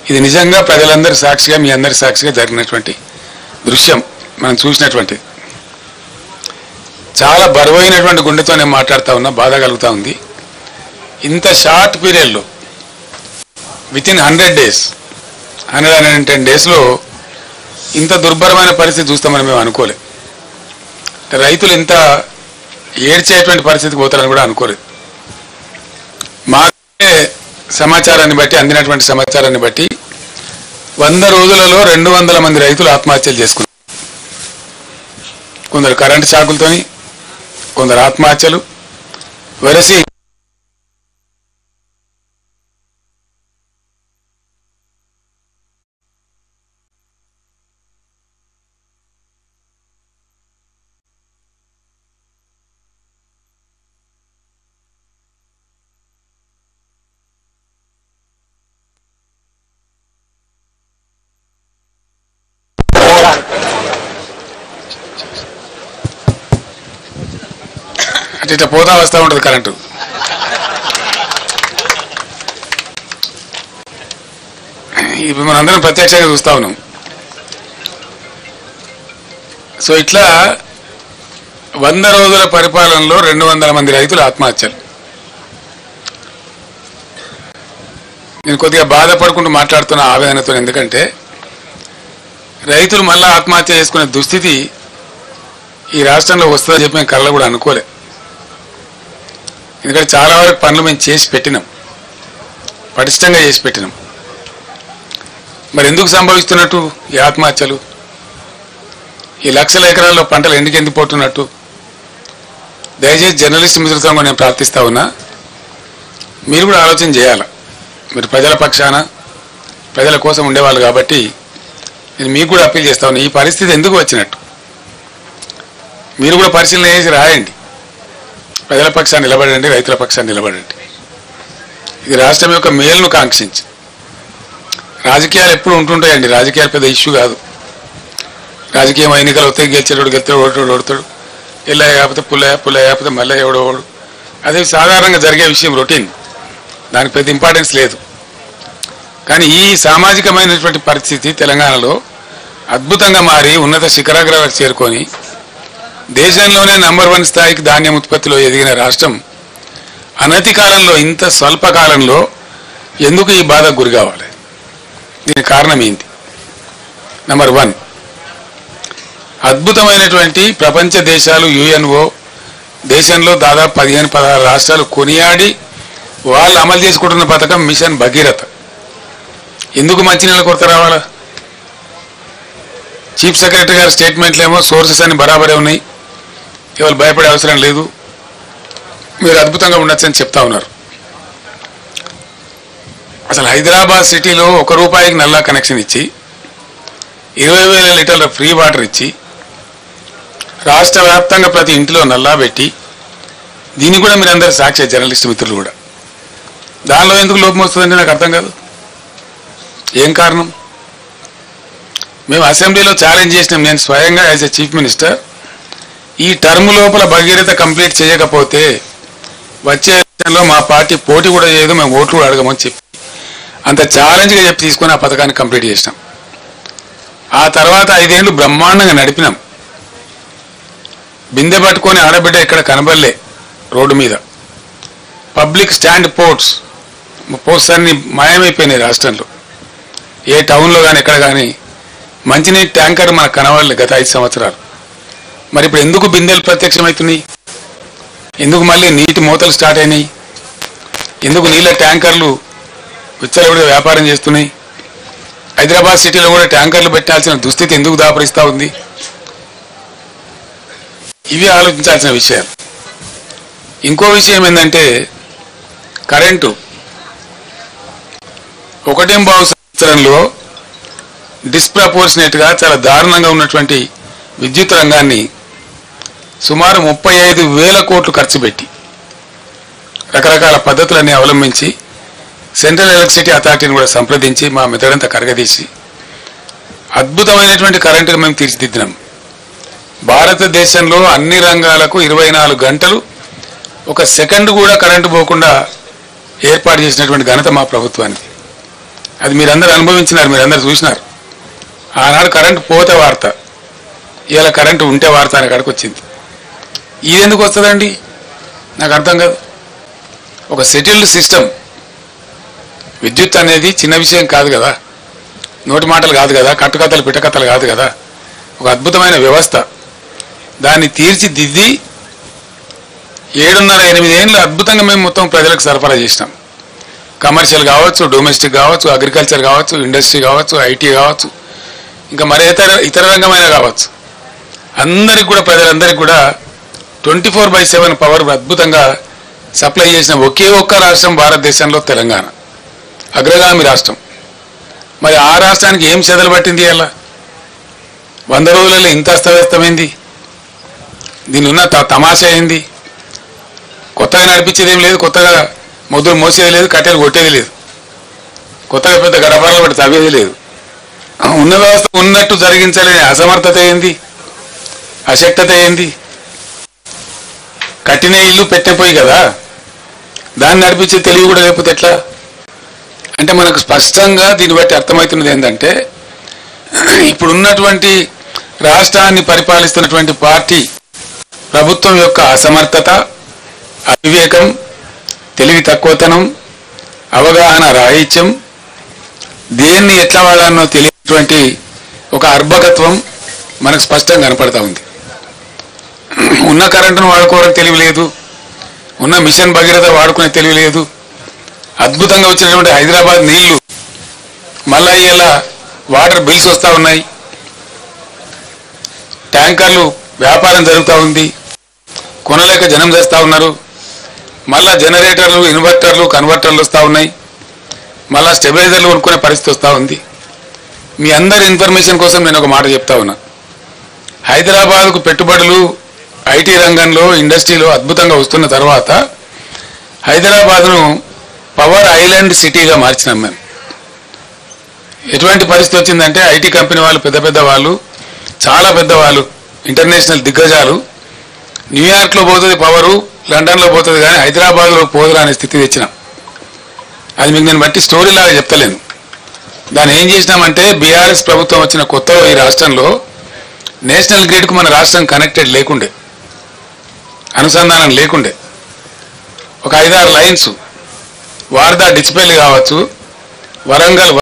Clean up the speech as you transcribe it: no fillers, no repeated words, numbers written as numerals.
ఇది నిజంగా ప్రజలందరి సాక్షిగా మీ అందరి సాక్షిగా జరిగినటువంటి దృశ్యం మనం చూసినటువంటి చాలా బరువైనటువంటి గుండెతో నేను మాట్లాడుతూ ఉన్నా, బాధ కలుగుతూ ఉంది. ఇంత షార్ట్ పీరియడ్లో వితిన్ 100 days 110 daysలో ఇంత దుర్భరమైన పరిస్థితి చూస్తామని మేము అనుకోలేదు. రైతులు ఇంత ఏడ్చేటువంటి పరిస్థితికి పోతారని కూడా అనుకోలేదు. మా సమాచారాన్ని బట్టి అందినటువంటి సమాచారాన్ని బట్టి 100 రోజులలో 200 మంది రైతులు ఆత్మహత్యలు చేసుకున్నారు. కొందరు కరెంటు షాకులతోని, కొందరు ఆత్మహత్యలు వరసి ఇట్లా పోతా వస్తూ ఉంటుంది కరెంటు. ఇప్పుడు మనందరం ప్రత్యక్షంగా చూస్తా ఉన్నాం. సో ఇట్లా 100 రోజుల పరిపాలనలో 200 మంది రైతులు ఆత్మహత్యలు. నేను కొద్దిగా బాధపడుకుంటూ మాట్లాడుతున్న ఆవేదనతో, ఎందుకంటే రైతులు మళ్ళా ఆత్మహత్య చేసుకునే దుస్థితి ఈ రాష్ట్రంలో వస్తుందని చెప్పి మేము కళ్ళ కూడా అనుకోలే. ఎందుకంటే చాలా వరకు పనులు మేము చేసి పెట్టినాం, పటిష్టంగా చేసి పెట్టినాం. మరి ఎందుకు సంభవిస్తున్నట్టు ఈ ఆత్మహత్యలు? ఈ లక్షల ఎకరాల్లో పంటలు ఎందుకు పోతున్నట్టు? దయచేసి జర్నలిస్ట్ మిత్రులతో నేను ప్రార్థిస్తా ఉన్నా, మీరు కూడా ఆలోచన చేయాలి. మీరు ప్రజల పక్షాన ప్రజల కోసం ఉండేవాళ్ళు కాబట్టి నేను మీకు కూడా అప్పీల్ చేస్తా ఉన్నా, ఈ పరిస్థితి ఎందుకు వచ్చినట్టు మీరు కూడా పరిశీలన చేసి రాయండి. ప్రజల పక్షాన్ని నిలబడండి, రైతుల పక్షాన్ని నిలబడండి. ఇది రాష్ట్రం యొక్క మేలును కాంక్షించి. రాజకీయాలు ఎప్పుడు ఉంటుంటాయండి, రాజకీయాలు పెద్ద ఇష్యూ కాదు. రాజకీయం ఎన్నికలు వస్తే గెలిచేటోడు గెలుతాడు, ఓడతాడు ఓడతాడు, ఎల్లయ్య కాకపోతే పుల్లయ్య కాకపోతే మళ్ళీ ఎవడో ఓడు. అదే సాధారణంగా జరిగే విషయం, రొటీన్, దానికి పెద్ద ఇంపార్టెన్స్ లేదు. కానీ ఈ సామాజికమైనటువంటి పరిస్థితి తెలంగాణలో అద్భుతంగా మారి ఉన్నత శిఖరాగ్రాలకు చేరుకొని దేశంలోనే నంబర్ 1 స్థాయికి ధాన్యం ఉత్పత్తిలో ఎదిగిన రాష్ట్రం అనతి కాలంలో, ఇంత స్వల్ప కాలంలో ఎందుకు ఈ బాధకు గురి కావాలి? దీనికి కారణం ఏంటి? నంబర్ 1, అద్భుతమైనటువంటి ప్రపంచ దేశాలు, యుఎన్ఓ దేశంలో దాదాపు 15-16 రాష్ట్రాలు కొనియాడి వాళ్ళు అమలు చేసుకుంటున్న పథకం మిషన్ భగీరథ. ఎందుకు మంచినీళ్ళ కొరత రావాలా? చీఫ్ సెక్రటరీ గారి స్టేట్మెంట్లు ఏమో సోర్సెస్ అన్ని బరాబరే ఉన్నాయి, ఎవరు భయపడే అవసరం లేదు, మీరు అద్భుతంగా ఉండొచ్చని చెప్తా ఉన్నారు. అసలు హైదరాబాద్ సిటీలో ₹1 నల్లా కనెక్షన్ ఇచ్చి 20,000 లీటర్ల ఫ్రీ వాటర్ ఇచ్చి రాష్ట్ర వ్యాప్తంగా ప్రతి ఇంటిలో నల్లా పెట్టి, దీన్ని కూడా మీరు అందరు సాక్షి, జర్నలిస్ట్ మిత్రులు కూడా. దానిలో ఎందుకు లోపం వస్తుందంటే నాకు అర్థం కాదు. ఏం కారణం? మేము అసెంబ్లీలో ఛాలెంజ్ చేసినాం, నేను స్వయంగా యాజ్ ఎ చీఫ్ మినిస్టర్, ఈ టర్మ్ లోపల భగీరథ కంప్లీట్ చేయకపోతే వచ్చే ఎలక్షన్లో మా పార్టీ పోటీ కూడా చేయదు, మేము ఓట్లు కూడా అడగమని చెప్పి అంత ఛాలెంజ్గా చెప్పి తీసుకొని ఆ పథకాన్ని కంప్లీట్ చేసినాం. ఆ తర్వాత 5 ఏళ్ళు బ్రహ్మాండంగా నడిపినాం. బిందె పట్టుకొని ఆడబిడ్డ ఇక్కడ కనబడలే రోడ్డు మీద. పబ్లిక్ స్టాండ్ పోస్ట్స్ అన్ని మాయమైపోయినాయి రాష్ట్రంలో. ఏ టౌన్లో కానీ ఎక్కడ కానీ మంచినీటి ట్యాంకర్ మనకు కనబడలే గత 5 సంవత్సరాలు. మరి ఇప్పుడు ఎందుకు బిందెలు ప్రత్యక్షమవుతున్నాయి? ఎందుకు మళ్ళీ నీటి మూతలు స్టార్ట్ అయినాయి? ఎందుకు నీళ్ళ ట్యాంకర్లు విచ్చలవిడిగా వ్యాపారం చేస్తున్నాయి? హైదరాబాద్ సిటీలో కూడా ట్యాంకర్లు పెట్టాల్సిన దుస్థితి ఎందుకు దాపరిస్తూ ఉంది? ఇవి ఆలోచించాల్సిన విషయాలు. ఇంకో విషయం ఏంటంటే కరెంటు 1.5 సంవత్సరంలో డిస్ప్రపోర్షనేట్గా చాలా దారుణంగా ఉన్నటువంటి విద్యుత్ రంగాన్ని సుమారు 35,000 కోట్లు ఖర్చు పెట్టి రకరకాల పద్ధతులన్నీ అవలంబించి సెంట్రల్ ఎలక్ట్రిసిటీ అథారిటీని కూడా సంప్రదించి మా మెదడంతా కరగదీసి అద్భుతమైనటువంటి కరెంటుగా మేము తీర్చిదిద్దినాం. భారతదేశంలో అన్ని రంగాలకు 24 గంటలు 1 సెకండ్ కూడా కరెంటు పోకుండా ఏర్పాటు చేసినటువంటి ఘనత మా ప్రభుత్వానికి. అది మీరందరూ అనుభవించినారు, మీరందరూ చూసినారు. ఆనాడు కరెంటు పోతే వార్త, ఇవాళ కరెంటు ఉంటే వార్త అనే కాడికి వచ్చింది. ఇది ఎందుకు వస్తుందండి నాకు అర్థం కాదు. ఒక సెటిల్డ్ సిస్టమ్, విద్యుత్ అనేది చిన్న విషయం కాదు కదా, నోటి మాటలు కాదు కదా, కట్టుకథలు పిట్టకథలు కాదు కదా, ఒక అద్భుతమైన వ్యవస్థ. దాన్ని తీర్చిదిద్ది 7.5-8 ఏళ్ళు అద్భుతంగా మేము మొత్తం ప్రజలకు సరఫరా చేసినాం. కమర్షియల్ కావచ్చు, డొమెస్టిక్ కావచ్చు, అగ్రికల్చర్ కావచ్చు, ఇండస్ట్రీ కావచ్చు, ఐటీ కావచ్చు, ఇంకా మరి ఇతర రంగమైన కావచ్చు, అందరికి కూడా ప్రజలందరికీ కూడా 24/7 పవర్ అద్భుతంగా సప్లై చేసిన ఒకే ఒక్క రాష్ట్రం భారతదేశంలో తెలంగాణ, అగ్రగామి రాష్ట్రం. మరి ఆ రాష్ట్రానికి ఏం చెదలు పట్టింది? అలా 100 రోజులలో ఇంత అస్తవ్యస్తమైంది. దీని ఉన్న తమాషా ఏంది? కొత్తగా నడిపించేది ఏం లేదు, కొత్తగా మొదలు మోసేది లేదు, కట్టెలు కొట్టేది లేదు, కొత్తగా పెద్ద గడపడలు పడి తవ్వేది లేదు. ఉన్న వ్యవస్థ ఉన్నట్టు జరిగించలేని అసమర్థత ఏంది, అశక్తత ఏంది? కట్టిన ఇల్లు పెట్టిపోయి కదా, దాన్ని నడిపించే తెలివి కూడా లేకపోతే ఎట్లా? అంటే మనకు స్పష్టంగా దీన్ని బట్టి అర్థమవుతున్నది ఏంటంటే, ఇప్పుడున్నటువంటి రాష్ట్రాన్ని పరిపాలిస్తున్నటువంటి పార్టీ ప్రభుత్వం యొక్క అసమర్థత, అవివేకం, తెలివి తక్కువతనం, అవగాహన రాహిత్యం, దేన్ని ఎట్లా వాడాలనో తెలియనటువంటి ఒక అర్భకత్వం మనకు స్పష్టంగా కనపడతా ఉంది. ఉన్న కరెంటును వాడుకోవడం తెలివి లేదు, ఉన్న మిషన్ భగీరథ వాడుకునే తెలివి లేదు. అద్భుతంగా వచ్చినటువంటి హైదరాబాద్ నీళ్లు మళ్ళా ఇలా వాటర్ బిల్స్ వస్తూ ఉన్నాయి, ట్యాంకర్లు వ్యాపారం జరుగుతూ ఉంది, కొనలేక జనం చేస్తూ ఉన్నారు. మళ్ళా జనరేటర్లు, ఇన్వర్టర్లు, కన్వర్టర్లు వస్తూ ఉన్నాయి, మళ్ళా స్టెబిలైజర్లు కొనుక్కునే పరిస్థితి వస్తూ ఉంది. మీ అందరి ఇన్ఫర్మేషన్ కోసం నేను ఒక మాట చెప్తా ఉన్నా. హైదరాబాద్కు పెట్టుబడులు ఐటీ రంగంలో, ఇండస్ట్రీలో అద్భుతంగా వస్తున్న తర్వాత హైదరాబాద్ను పవర్ ఐలాండ్ సిటీగా మార్చినాం మేము. ఎటువంటి పరిస్థితి వచ్చిందంటే ఐటీ కంపెనీ వాళ్ళు, పెద్ద పెద్ద వాళ్ళు, చాలా పెద్దవాళ్ళు, ఇంటర్నేషనల్ దిగ్గజాలు, న్యూయార్క్లో పోతుంది పవరు, లండన్లో పోతుంది, కానీ హైదరాబాద్లో పోదురా అనే స్థితి తెచ్చినాం. అది మీకు నేను బట్టి స్టోరీలాగా చెప్తలేను. దాన్ని ఏం చేసినామంటే, బీఆర్ఎస్ ప్రభుత్వం వచ్చిన కొత్తలో ఈ రాష్ట్రంలో నేషనల్ గ్రిడ్కు మన రాష్ట్రం కనెక్టెడ్ లేకుండే, అనుసంధానం లేకుండే. ఒక 5-6 లైన్స్, వార్దా డిచ్పల్లి కావచ్చు, వరంగల్